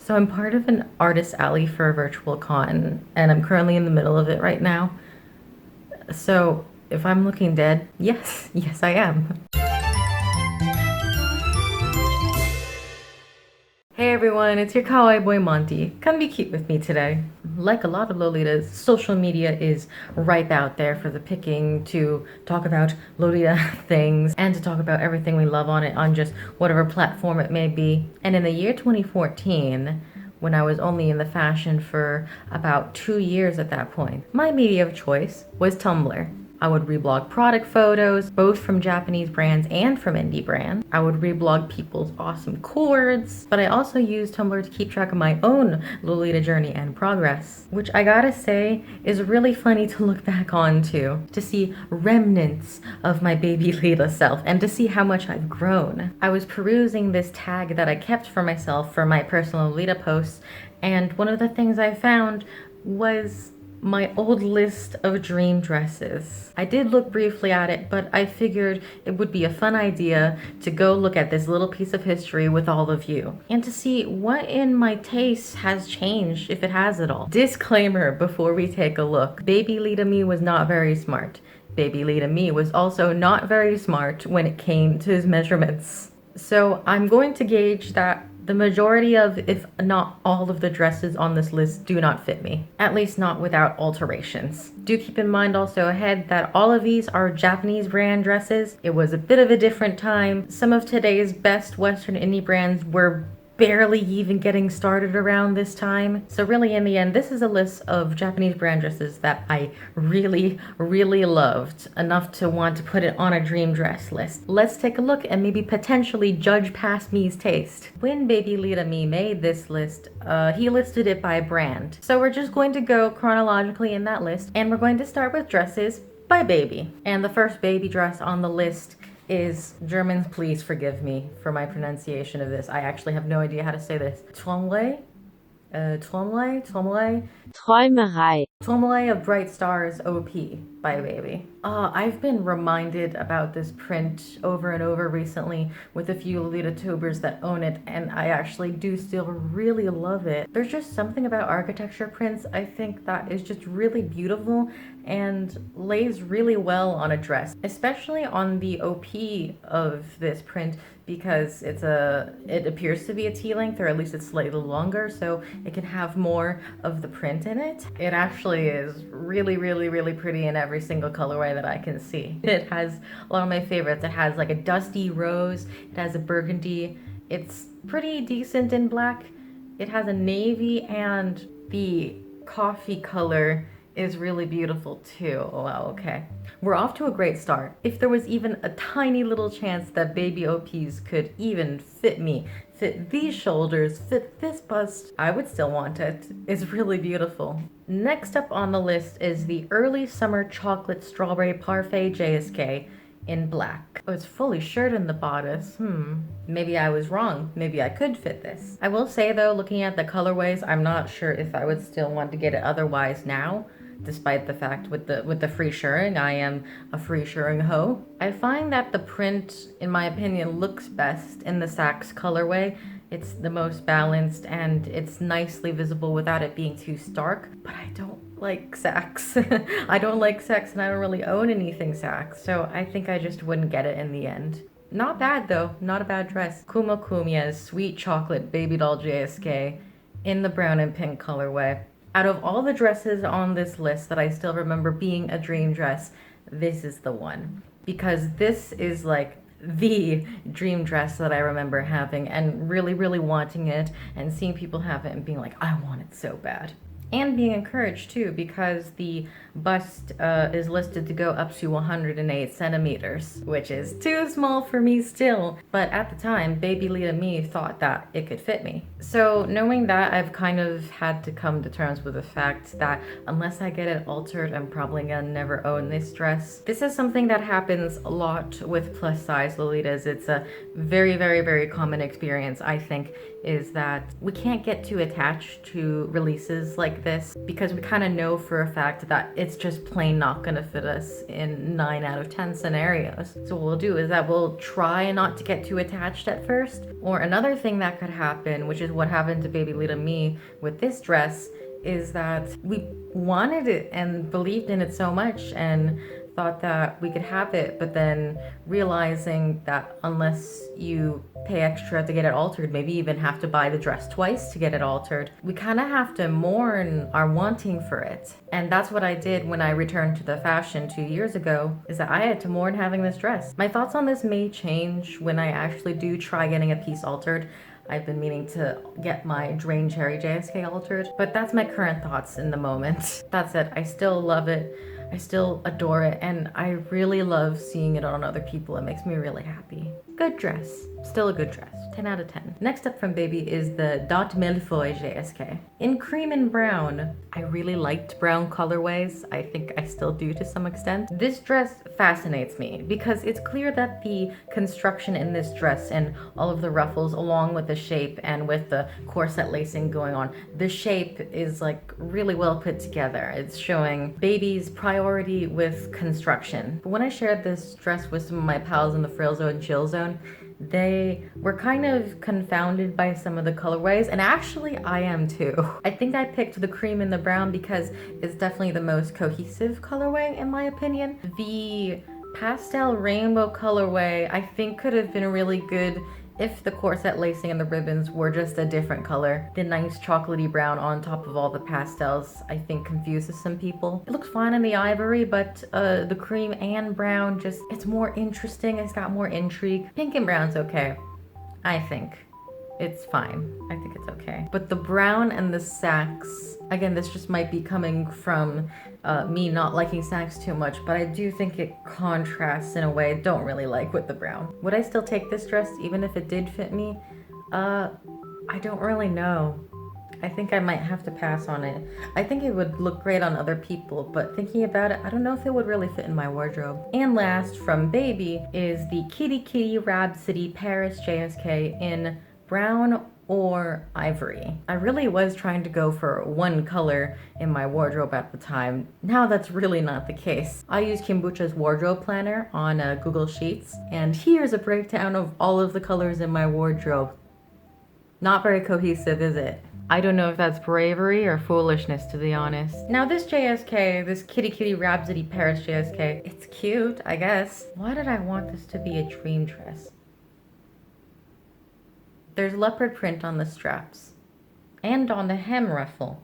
So I'm part of an artist alley for a virtual con, and I'm currently in the middle of it right now. So if I'm looking dead, yes, yes I am. Hey everyone, it's your kawaii boy Monty. Come be cute with me today. Like a lot of Lolitas, social media is ripe out there for the picking to talk about Lolita things and to talk about everything we love on it on just whatever platform it may be. And in the year 2014, when I was only in the fashion for about 2 years at that point, my media of choice was Tumblr. I would reblog product photos, both from Japanese brands and from indie brands. I would reblog people's awesome cords, but I also used Tumblr to keep track of my own Lolita journey and progress, which I gotta say is really funny to look back on to see remnants of my baby Lita self and to see how much I've grown. I was perusing this tag that I kept for myself for my personal Lolita posts, and one of the things I found was my old list of dream dresses. I did look briefly at it, but I figured it would be a fun idea to go look at this little piece of history with all of you and to see what in my taste has changed, if it has at all. Disclaimer before we take a look. Baby Lita me was not very smart. Baby Lita me was also not very smart when it came to his measurements. So I'm going to gauge that the majority of, if not all of the dresses on this list do not fit me, at least not without alterations. Do keep in mind also ahead that all of these are Japanese brand dresses. It was a bit of a different time. Some of today's best Western indie brands were barely even getting started around this time. So really in the end, this is a list of Japanese brand dresses that I really, really loved enough to want to put it on a dream dress list. Let's take a look and maybe potentially judge past me's taste. When Baby Lita me made this list, he listed it by brand. So we're just going to go chronologically in that list, and we're going to start with dresses by baby. And the first baby dress on the list is, Germans, please forgive me for my pronunciation of this. I actually have no idea how to say this. Twombly? Träumerei. Twombly of Bright Stars OP by Baby. I've been reminded about this print over and over recently with a few LOLITATUBERs that own it, and I actually do still really love it. There's just something about architecture prints I think that is just really beautiful and lays really well on a dress, especially on the OP of this print, because it appears to be a T-length, or at least it's slightly longer, so it can have more of the print in it. It actually is really, really, really pretty in every single colorway that I can see. It has a lot of my favorites. It has like a dusty rose, it has a burgundy, it's pretty decent in black, it has a navy, and the coffee color is really beautiful too. Oh, wow, okay. We're off to a great start. If there was even a tiny little chance that baby OPs could even fit me, fit these shoulders, fit this bust, I would still want it. It's really beautiful. Next up on the list is the Early Summer Chocolate Strawberry Parfait JSK in black. Oh, it's fully shirred in the bodice. Maybe I was wrong. Maybe I could fit this. I will say though, looking at the colorways, I'm not sure if I would still want to get it otherwise now. Despite the fact with the free shirring, I am a free shirring hoe. I find that the print, in my opinion, looks best in the Saks colorway. It's the most balanced and it's nicely visible without it being too stark, but I don't like Saks. I don't like Saks and I don't really own anything Saks, so I think I just wouldn't get it in the end. Not bad though, not a bad dress. Kumo Kumia's Sweet Chocolate Baby Doll JSK in the brown and pink colorway. Out of all the dresses on this list that I still remember being a dream dress, this is the one. Because this is like the dream dress that I remember having and really, really wanting it and seeing people have it and being like, I want it so bad. And being encouraged too, because the bust is listed to go up to 108 centimeters, which is too small for me still. But at the time, Baby Lita me thought that it could fit me. So knowing that, I've kind of had to come to terms with the fact that unless I get it altered, I'm probably gonna never own this dress. This is something that happens a lot with plus size Lolitas. It's a very, very, very common experience, I think, is that we can't get too attached to releases like like this because we kind of know for a fact that it's just plain not gonna fit us in 9 out of 10 scenarios. So what we'll do is that we'll try not to get too attached at first. Or another thing that could happen, which is what happened to baby Lita me with this dress, is that we wanted it and believed in it so much and thought that we could have it, but then realizing that unless you pay extra to get it altered, maybe even have to buy the dress twice to get it altered, we kind of have to mourn our wanting for it. And that's what I did when I returned to the fashion 2 years ago, is that I had to mourn having this dress. My thoughts on this may change when I actually do try getting a piece altered. I've been meaning to get my Drain Cherry JSK altered, but that's my current thoughts in the moment. That's it. I still love it. I still adore it, and I really love seeing it on other people. It makes me really happy. Good dress. Still a good dress. 10 out of 10. Next up from baby is the Dot Millefoy JSK. In cream and brown, I really liked brown colorways. I think I still do to some extent. This dress fascinates me because it's clear that the construction in this dress and all of the ruffles along with the shape and with the corset lacing going on, the shape is like really well put together. It's showing baby's priority with construction. But when I shared this dress with some of my pals in the Frill Zone Chill Zone, they were kind of confounded by some of the colorways, and actually I am too. I think I picked the cream and the brown because it's definitely the most cohesive colorway in my opinion. The pastel rainbow colorway I think could have been really good if the corset lacing and the ribbons were just a different color. The nice chocolatey brown on top of all the pastels I think confuses some people. It looks fine in the ivory, but the cream and brown just, it's more interesting. It's got more intrigue. Pink and brown's okay, I think. It's fine. I think it's okay. But the brown and the sacs, again, this just might be coming from me not liking sacs too much, but I do think it contrasts in a way I don't really like with the brown. Would I still take this dress even if it did fit me? I don't really know. I think I might have to pass on it. I think it would look great on other people, but thinking about it, I don't know if it would really fit in my wardrobe. And last from baby is the Kitty Kitty Rhapsody Paris JSK in brown or ivory. I really was trying to go for one color in my wardrobe at the time. Now that's really not the case. I use Kombucha's wardrobe planner on Google Sheets, and here's a breakdown of all of the colors in my wardrobe. Not very cohesive, is it? I don't know if that's bravery or foolishness, to be honest. Now this JSK, this Kitty Kitty Rhapsody Paris JSK, it's cute, I guess. Why did I want this to be a dream dress? There's leopard print on the straps and on the hem ruffle.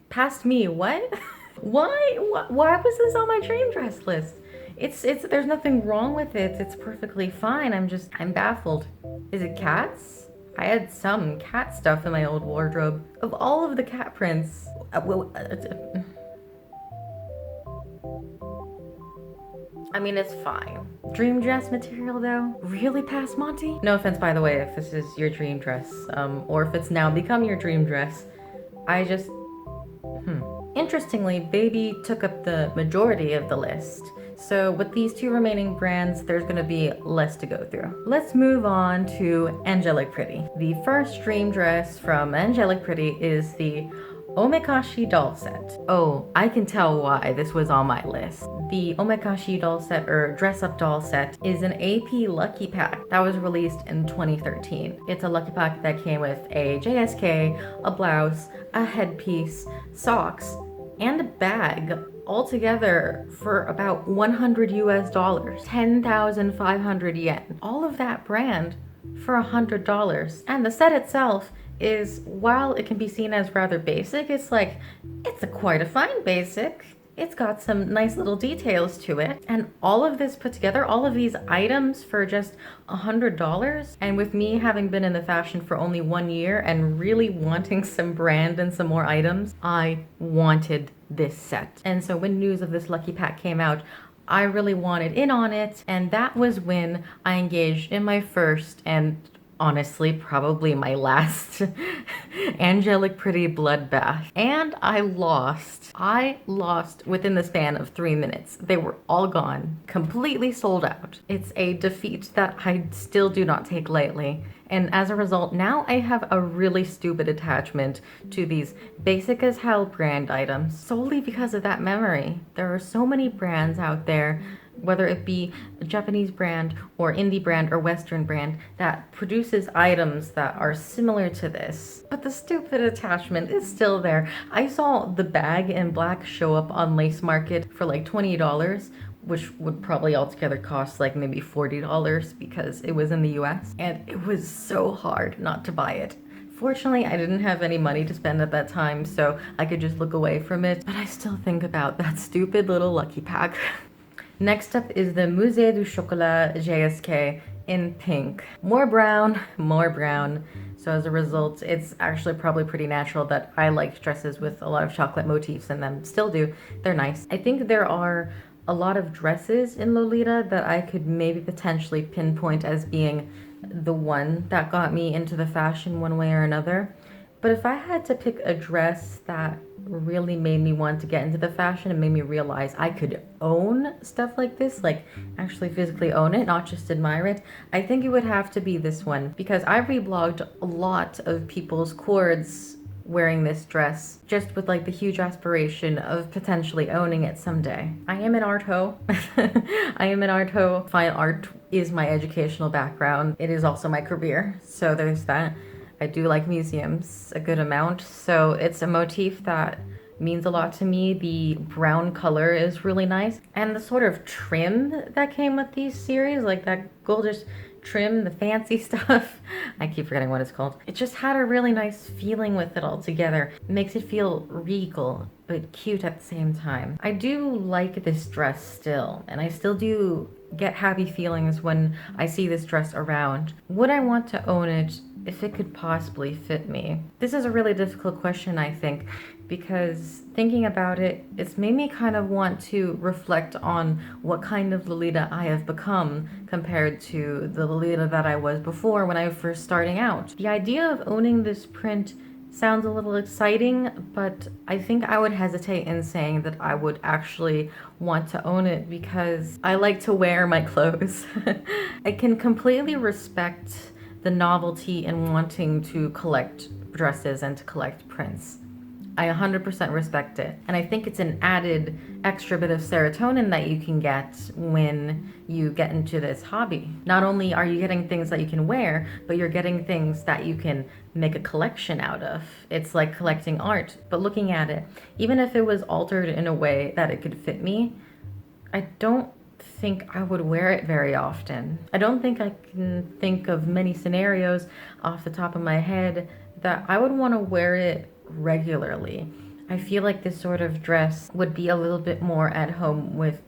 Past me, what? Why was this on my dream dress list? It's there's nothing wrong with it. It's perfectly fine. I'm baffled. Is it cats? I had some cat stuff in my old wardrobe. Of all of the cat prints, I mean, it's fine. Dream dress material though? Really past Monty? No offense, by the way, if this is your dream dress, or if it's now become your dream dress. I just, Interestingly, baby took up the majority of the list. So with these two remaining brands, there's gonna be less to go through. Let's move on to Angelic Pretty. The first dream dress from Angelic Pretty is the Omekashi doll set. Oh, I can tell why this was on my list. The Omekashi doll set, or dress up doll set, is an AP Lucky Pack that was released in 2013. It's a Lucky Pack that came with a JSK, a blouse, a headpiece, socks, and a bag, all together for about $100 US, 10,500 yen. All of that brand for $100. And the set itself is, while it can be seen as rather basic, it's quite a fine basic. It's got some nice little details to it. And all of this put together, all of these items for just $100. And with me having been in the fashion for only 1 year and really wanting some brand and some more items, I wanted this set. And so when news of this Lucky Pack came out, I really wanted in on it. And that was when I engaged in my first and honestly probably my last Angelic Pretty bloodbath. And I lost. I lost within the span of 3 minutes. They were all gone, completely sold out. It's a defeat that I still do not take lightly. And as a result, now I have a really stupid attachment to these basic as hell brand items solely because of that memory. There are so many brands out there, whether it be a Japanese brand or indie brand or Western brand, that produces items that are similar to this. But the stupid attachment is still there. I saw the bag in black show up on Lace Market for like $20, which would probably altogether cost like maybe $40 because it was in the US. And it was so hard not to buy it. Fortunately, I didn't have any money to spend at that time, so I could just look away from it. But I still think about that stupid little lucky pack. Next up is the Musée du Chocolat JSK in pink. More brown, more brown. So as a result, it's actually probably pretty natural that I like dresses with a lot of chocolate motifs in them. Still do. They're nice. I think there are a lot of dresses in Lolita that I could maybe potentially pinpoint as being the one that got me into the fashion one way or another. But if I had to pick a dress that really made me want to get into the fashion and made me realize I could own stuff like this, like actually physically own it, not just admire it, I think it would have to be this one, because I reblogged a lot of people's cords wearing this dress just with like the huge aspiration of potentially owning it someday. I am an art hoe. I am an art hoe. Fine art is my educational background. It is also my career. So there's that. I do like museums a good amount, so it's a motif that means a lot to me. The brown color is really nice, and the sort of trim that came with these series, like that gorgeous trim, the fancy stuff, I keep forgetting what it's called. It just had a really nice feeling with it all together. It makes it feel regal but cute at the same time. I do like this dress still, and I still do get happy feelings when I see this dress around. Would I want to own it if it could possibly fit me? This is a really difficult question, I think, because thinking about it, it's made me kind of want to reflect on what kind of Lolita I have become compared to the Lolita that I was before when I was first starting out. The idea of owning this print sounds a little exciting, but I think I would hesitate in saying that I would actually want to own it because I like to wear my clothes. I can completely respect the novelty in wanting to collect dresses and to collect prints. I 100% respect it. And I think it's an added extra bit of serotonin that you can get when you get into this hobby. Not only are you getting things that you can wear, but you're getting things that you can make a collection out of. It's like collecting art, but looking at it, even if it was altered in a way that it could fit me, I don't think I would wear it very often. I don't think I can think of many scenarios off the top of my head that I would want to wear it regularly. I feel like this sort of dress would be a little bit more at home with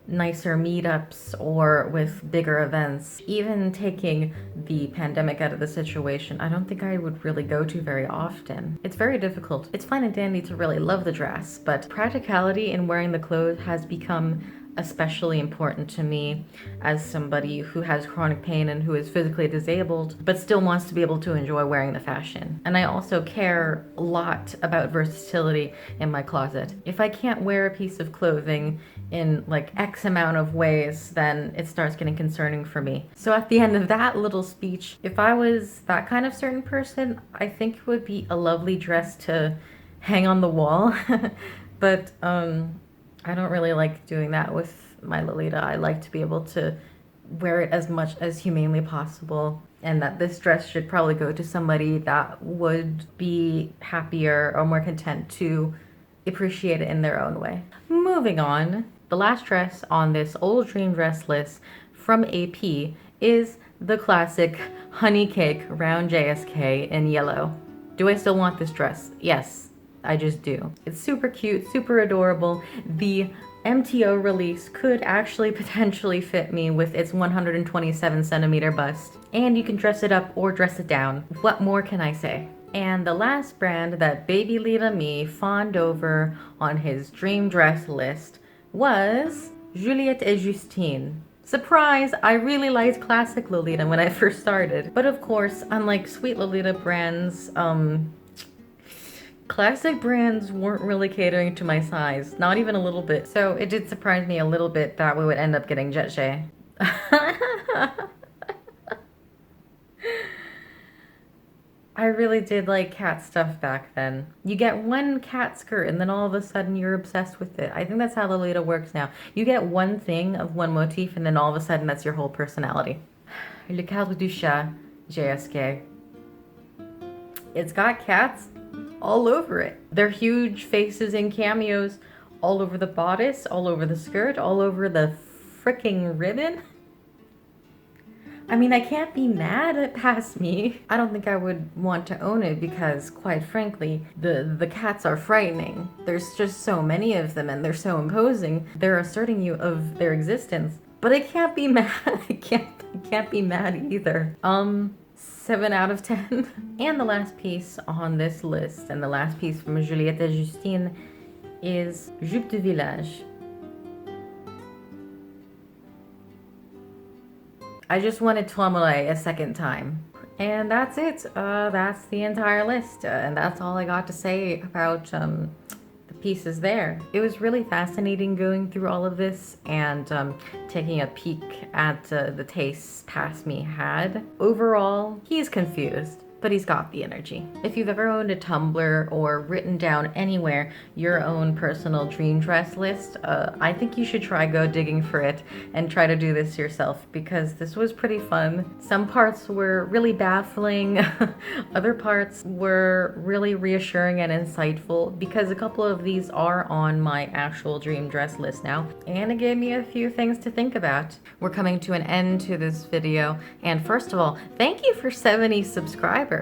nicer meetups or with bigger events. Even taking the pandemic out of the situation, I don't think I would really go to very often. It's very difficult. It's fine and dandy to really love the dress, but practicality in wearing the clothes has become especially important to me as somebody who has chronic pain and who is physically disabled but still wants to be able to enjoy wearing the fashion. And I also care a lot about versatility in my closet. If I can't wear a piece of clothing in like X amount of ways, then it starts getting concerning for me. So at the end of that little speech, if I was that kind of certain person, I think it would be a lovely dress to hang on the wall. But I don't really like doing that with my Lolita. I like to be able to wear it as much as humanely possible, and that this dress should probably go to somebody that would be happier or more content to appreciate it in their own way. Moving on, the last dress on this old dream dress list from AP is the classic honey cake round JSK in yellow. Do I still want this dress? Yes. I just do. It's super cute, super adorable. The MTO release could actually potentially fit me with its 127 centimeter bust. And you can dress it up or dress it down. What more can I say? And the last brand that Baby Lita me fawned over on his dream dress list was Juliette et Justine. Surprise! I really liked classic Lolita when I first started. But of course, unlike sweet Lolita brands, classic brands weren't really catering to my size, not even a little bit. So it did surprise me a little bit that we would end up getting Jet Shea. I really did like cat stuff back then. You get one cat skirt and then all of a sudden you're obsessed with it. I think that's how Lolita works now. You get one thing of one motif and then all of a sudden that's your whole personality. Le cadre du chat, JSK. It's got cats all over it. Their huge faces and cameos all over the bodice, all over the skirt, all over the freaking ribbon. I mean, I can't be mad at Past Me. I don't think I would want to own it because, quite frankly, the cats are frightening. There's just so many of them and they're so imposing. They're asserting you of their existence. But I can't be mad. I can't be mad either. 7 out of 10. And the last piece on this list, and the last piece from Juliette and Justine, is Jupe de Village. I just wanted Tumblr a second time. And that's it. That's the entire list. And that's all I got to say about the pieces there. It was really fascinating going through all of this and taking a peek at the tastes Past Me had. Overall, he's confused, but he's got the energy. If you've ever owned a Tumblr or written down anywhere your own personal dream dress list, I think you should try go digging for it and try to do this yourself because this was pretty fun. Some parts were really baffling, other parts were really reassuring and insightful because a couple of these are on my actual dream dress list now, and it gave me a few things to think about. We're coming to an end to this video, and first of all, thank you for 70 subscribers.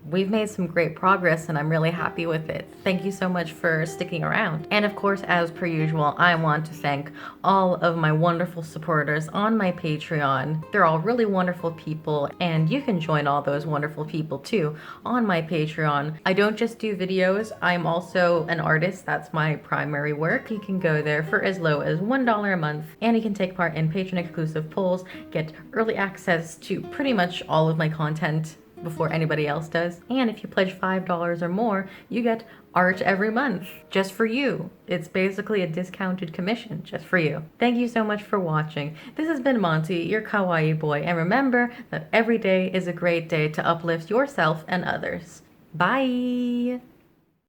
We've made some great progress and I'm really happy with it. Thank you so much for sticking around. And of course, as per usual, I want to thank all of my wonderful supporters on my Patreon. They're all really wonderful people and you can join all those wonderful people too on my Patreon. I don't just do videos, I'm also an artist. That's my primary work. You can go there for as low as $1 a month and you can take part in patron exclusive polls, get early access to pretty much all of my content before anybody else does. And if you pledge $5 or more, you get art every month just for you. It's basically a discounted commission just for you. Thank you so much for watching. This has been Monty, your kawaii boy, and remember that every day is a great day to uplift yourself and others. Bye!